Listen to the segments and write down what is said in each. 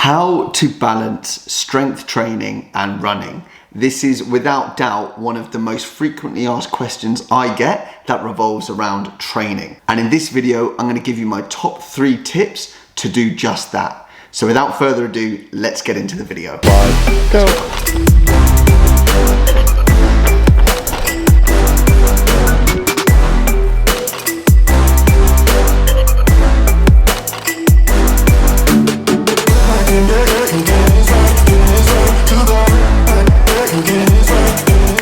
How to balance strength training and running. This is without doubt one of the most frequently asked questions I get that revolves around training. And in this video, I'm going to give you my top 3 tips to do just that. So without further ado, let's get into the video. 5, go.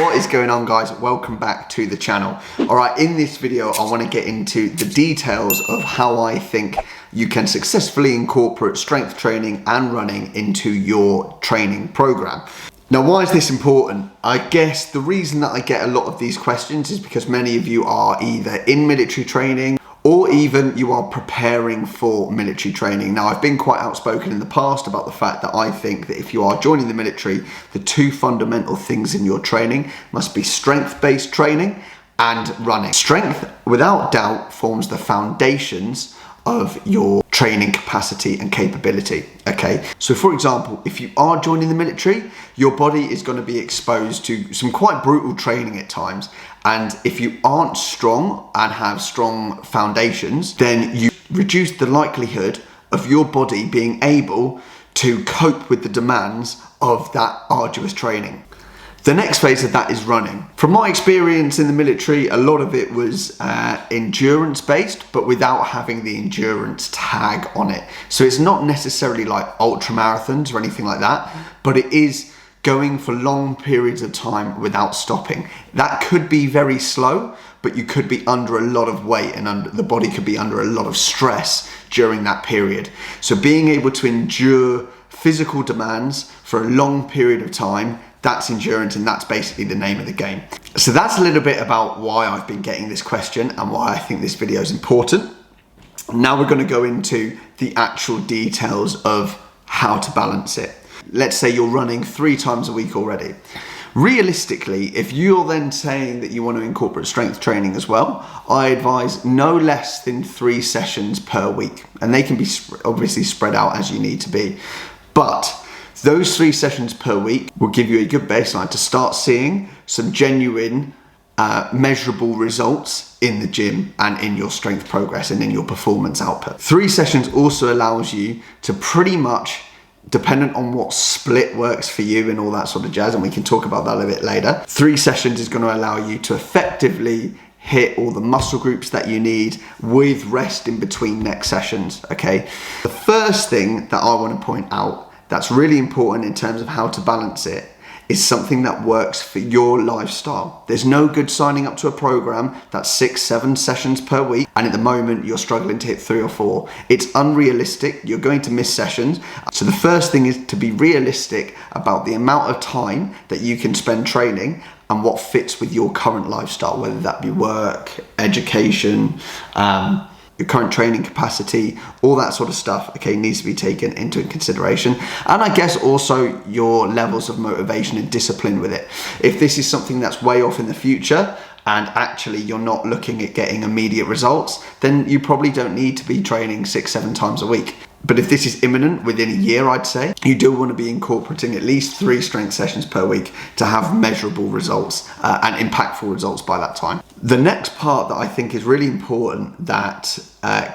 What is going on, guys? Welcome back to the channel. All right, in this video I want to get into the details of how I think you can successfully incorporate strength training and running into your training program. Now, why is this important? I guess the reason that I get a lot of these questions is because many of you are either in military training or even you are preparing for military training. Now, I've been quite outspoken in the past about the fact that I think that if you are joining the military, the 2 fundamental things in your training must be strength-based training and running. Strength, without doubt, forms the foundations of your training capacity and capability, okay? So for example, if you are joining the military, your body is going to be exposed to some quite brutal training at times. And if you aren't strong and have strong foundations, then you reduce the likelihood of your body being able to cope with the demands of that arduous training. The next phase of that is running. From my experience in the military, a lot of it was endurance based, but without having the endurance tag on it. So it's not necessarily like ultra marathons or anything like that, but it is going for long periods of time without stopping. That could be very slow, but you could be under a lot of weight and the body could be under a lot of stress during that period. So being able to endure physical demands for a long period of time, that's endurance, and that's basically the name of the game. So that's a little bit about why I've been getting this question and why I think this video is important. Now we're going to go into the actual details of how to balance it. Let's say you're running 3 times a week already. Realistically, if you're then saying that you want to incorporate strength training as well, I advise no less than 3 sessions per week. And they can be obviously spread out as you need to be. But those 3 sessions per week will give you a good baseline to start seeing some genuine, measurable results in the gym and in your strength progress and in your performance output. 3 sessions also allows you to pretty much, dependent on what split works for you and all that sort of jazz, and we can talk about that a little bit later, 3 sessions is going to allow you to effectively hit all the muscle groups that you need with rest in between next sessions, okay? The first thing that I want to point out that's really important in terms of how to balance it is something that works for your lifestyle. There's no good signing up to a program that's 6-7 sessions per week and at the moment you're struggling to hit 3 or 4. It's unrealistic. You're going to miss sessions. So the first thing is to be realistic about the amount of time that you can spend training and what fits with your current lifestyle, whether that be work, education, your current training capacity, all that sort of stuff, okay, needs to be taken into consideration. And I guess also your levels of motivation and discipline with it. If this is something that's way off in the future and actually you're not looking at getting immediate results, then you probably don't need to be training 6-7 times a week. But if this is imminent, within a year, I'd say, you do want to be incorporating at least 3 strength sessions per week to have measurable results and impactful results by that time. The next part that I think is really important that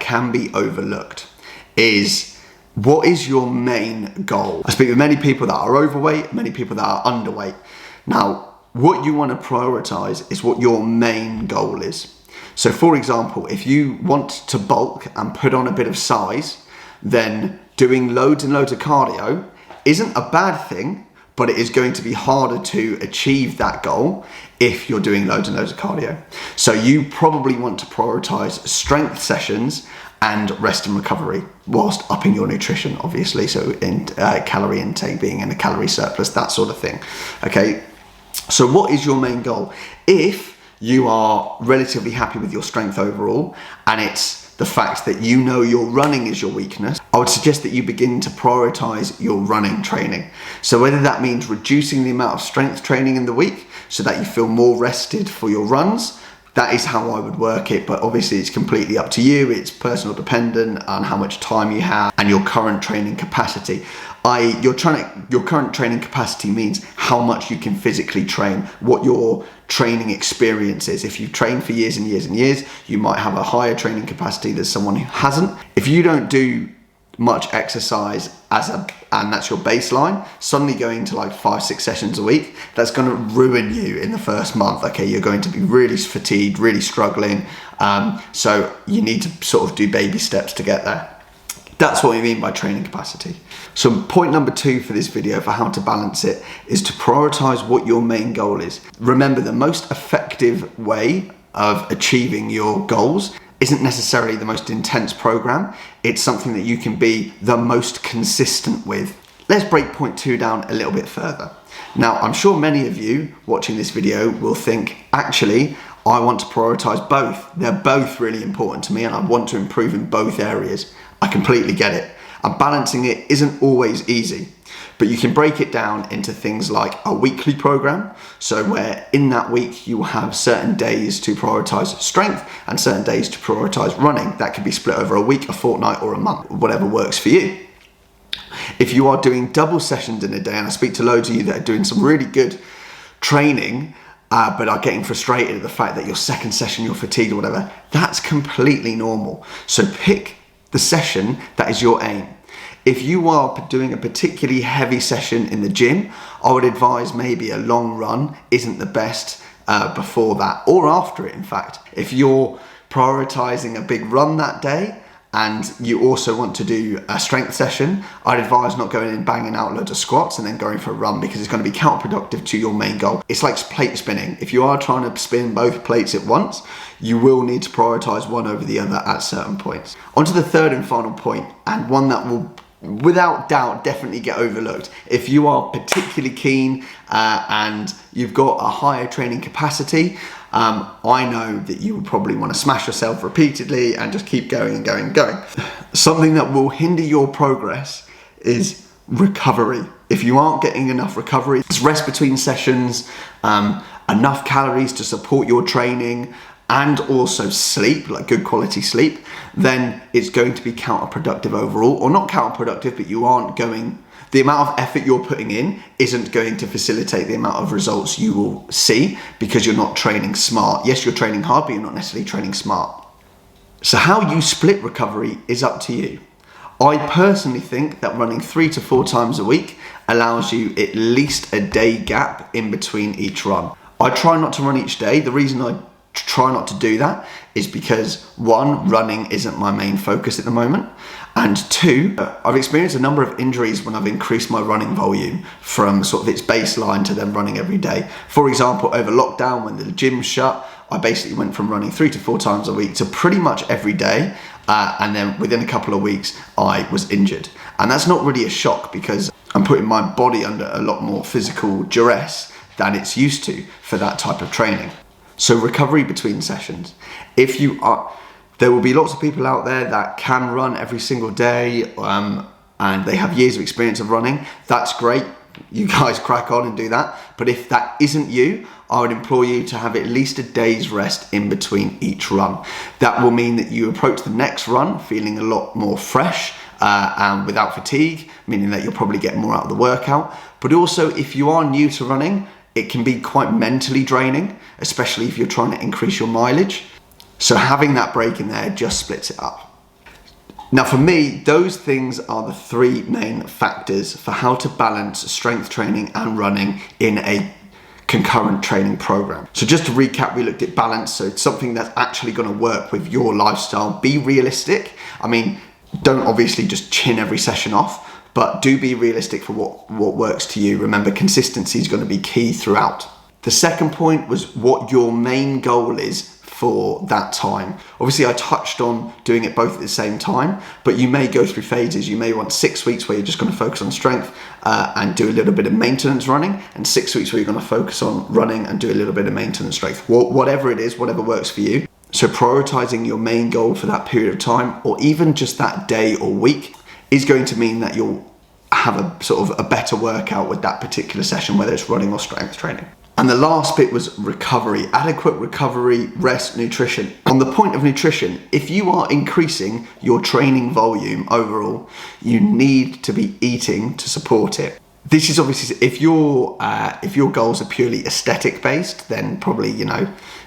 can be overlooked is, what is your main goal? I speak with many people that are overweight, many people that are underweight. Now, what you want to prioritize is what your main goal is. So for example, if you want to bulk and put on a bit of size, then doing loads and loads of cardio isn't a bad thing, but it is going to be harder to achieve that goal if you're doing loads and loads of cardio. So you probably want to prioritize strength sessions and rest and recovery whilst upping your nutrition, obviously. So in calorie intake, being in a calorie surplus, that sort of thing. Okay, so what is your main goal? If you are relatively happy with your strength overall and it's the fact that you know your running is your weakness, I would suggest that you begin to prioritize your running training. So whether that means reducing the amount of strength training in the week so that you feel more rested for your runs, That is how I would work it, but obviously it's completely up to you. It's personal dependent on how much time you have and your current training capacity. Your current training capacity means how much you can physically train, what your training experience is. If you've trained for years and years and years, you might have a higher training capacity than someone who hasn't. If you don't do much exercise and that's your baseline, suddenly going to like 5-6 sessions a week, that's going to ruin you in the first month. Okay, you're going to be really fatigued, really struggling. So you need to sort of do baby steps to get there. That's what we mean by training capacity. So point number 2 for this video for how to balance it is to prioritize what your main goal is. Remember, the most effective way of achieving your goals isn't necessarily the most intense program. It's something that you can be the most consistent with. Let's break point 2 down a little bit further. Now, I'm sure many of you watching this video will think, actually, I want to prioritize both. They're both really important to me and I want to improve in both areas. I completely get it. And balancing it isn't always easy, but you can break it down into things like a weekly program. So where in that week you will have certain days to prioritize strength and certain days to prioritize running. That could be split over a week, a fortnight, or a month, whatever works for you. If you are doing double sessions in a day, and I speak to loads of you that are doing some really good training, but are getting frustrated at the fact that your second session you're fatigued or whatever, that's completely normal. So pick the session that is your aim. If you are doing a particularly heavy session in the gym, I would advise maybe a long run isn't the best before that or after it, in fact. If you're prioritizing a big run that day and you also want to do a strength session, I'd advise not going in banging out loads of squats and then going for a run, because it's going to be counterproductive to your main goal. It's like plate spinning. If you are trying to spin both plates at once, you will need to prioritize one over the other at certain points. On to the third and final point, and one that will without doubt definitely get overlooked. If you are particularly keen and you've got a higher training capacity, I know that you would probably want to smash yourself repeatedly and just keep going and going and going. Something that will hinder your progress is recovery. If you aren't getting enough recovery, it's rest between sessions, enough calories to support your training, and also sleep, like good quality sleep, then it's going to be counterproductive overall. Or not counterproductive, but the amount of effort you're putting in isn't going to facilitate the amount of results you will see, because you're not training smart. Yes, you're training hard, but you're not necessarily training smart. So how you split recovery is up to you. I personally think that running 3 to 4 times a week allows you at least a day gap in between each run. I try not to run each day. The reason I try not to do that is because 1, running isn't my main focus at the moment, and 2, I've experienced a number of injuries when I've increased my running volume from sort of its baseline to then running every day. For example, over lockdown when the gym shut, I basically went from running 3 to 4 times a week to pretty much every day, and then within a couple of weeks I was injured. And that's not really a shock, because I'm putting my body under a lot more physical duress than it's used to for that type of training. So recovery between sessions. There will be lots of people out there that can run every single day and they have years of experience of running. That's great. You guys crack on and do that. But if that isn't you, I would implore you to have at least a day's rest in between each run. That will mean that you approach the next run feeling a lot more fresh and without fatigue, meaning that you'll probably get more out of the workout. But also, if you are new to running, it can be quite mentally draining, especially if you're trying to increase your mileage. So having that break in there just splits it up. Now for me, those things are the 3 main factors for how to balance strength training and running in a concurrent training program. So just to recap, we looked at balance. So it's something that's actually going to work with your lifestyle. Be realistic. I mean, don't obviously just chin every session off, but do be realistic for what works to you. Remember, consistency is going to be key throughout. The second point was what your main goal is for that time. Obviously, I touched on doing it both at the same time, but you may go through phases. You may want 6 weeks where you're just going to focus on strength and do a little bit of maintenance running, and 6 weeks where you're going to focus on running and do a little bit of maintenance strength. Whatever it is, whatever works for you. So prioritizing your main goal for that period of time, or even just that day or week, is going to mean that you'll have a sort of a better workout with that particular session, whether it's running or strength training. And the last bit was recovery, adequate recovery, rest, nutrition. On the point of nutrition, if you are increasing your training volume overall, you need to be eating to support it. This is obviously, if your goals are purely aesthetic based, then probably,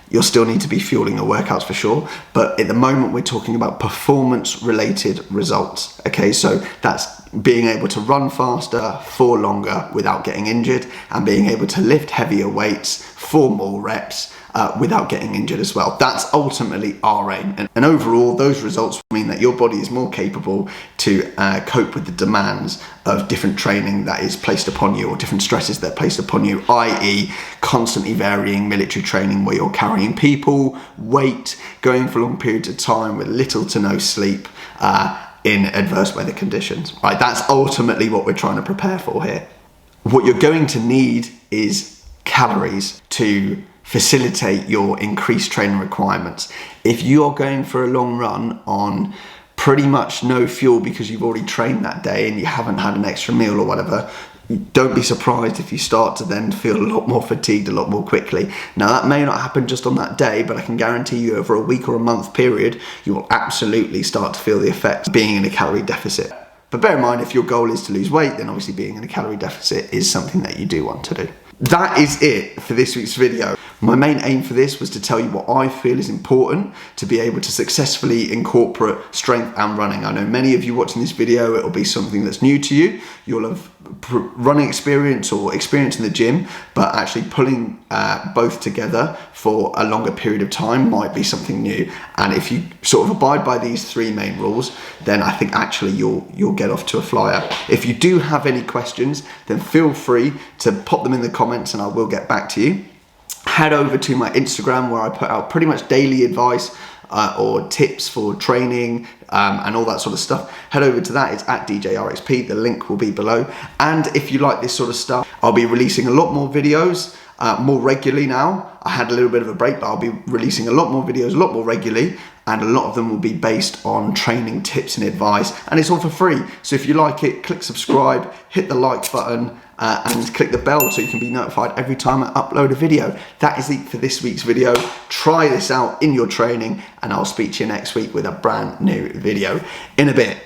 you'll still need to be fueling your workouts for sure. But at the moment, we're talking about performance related results. Okay, so that's being able to run faster for longer without getting injured, and being able to lift heavier weights for more reps without getting injured as well. That's ultimately our aim. And overall, those results mean that your body is more capable to cope with the demands of different training that is placed upon you, or different stresses that are placed upon you, i.e. constantly varying military training where you're carrying people, weight, going for long periods of time with little to no sleep, in adverse weather conditions, right? That's ultimately what we're trying to prepare for here. What you're going to need is calories to facilitate your increased training requirements. If you are going for a long run on pretty much no fuel because you've already trained that day and you haven't had an extra meal or whatever, don't be surprised if you start to then feel a lot more fatigued a lot more quickly. Now, that may not happen just on that day, but I can guarantee you over a week or a month period, you will absolutely start to feel the effects of being in a calorie deficit. But bear in mind, if your goal is to lose weight, then obviously being in a calorie deficit is something that you do want to do. That is it for this week's video. My main aim for this was to tell you what I feel is important to be able to successfully incorporate strength and running. I know many of you watching this video, it'll be something that's new to you. You'll have running experience or experience in the gym, but actually pulling both together for a longer period of time might be something new. And if you sort of abide by these three main rules, then I think actually you'll get off to a flyer. If you do have any questions, then feel free to pop them in the comments and I will get back to you. Head over to my Instagram where I put out pretty much daily advice or tips for training and all that sort of stuff. Head over to that, it's at DJRXP, the link will be below. And if you like this sort of stuff, I'll be releasing a lot more videos more regularly now. I had a little bit of a break, but I'll be releasing a lot more videos, a lot more regularly, and a lot of them will be based on training tips and advice, and it's all for free. So if you like it, click subscribe, hit the like button, and click the bell so you can be notified every time I upload a video. That is it for this week's video. Try this out in your training, and I'll speak to you next week with a brand new video. In a bit.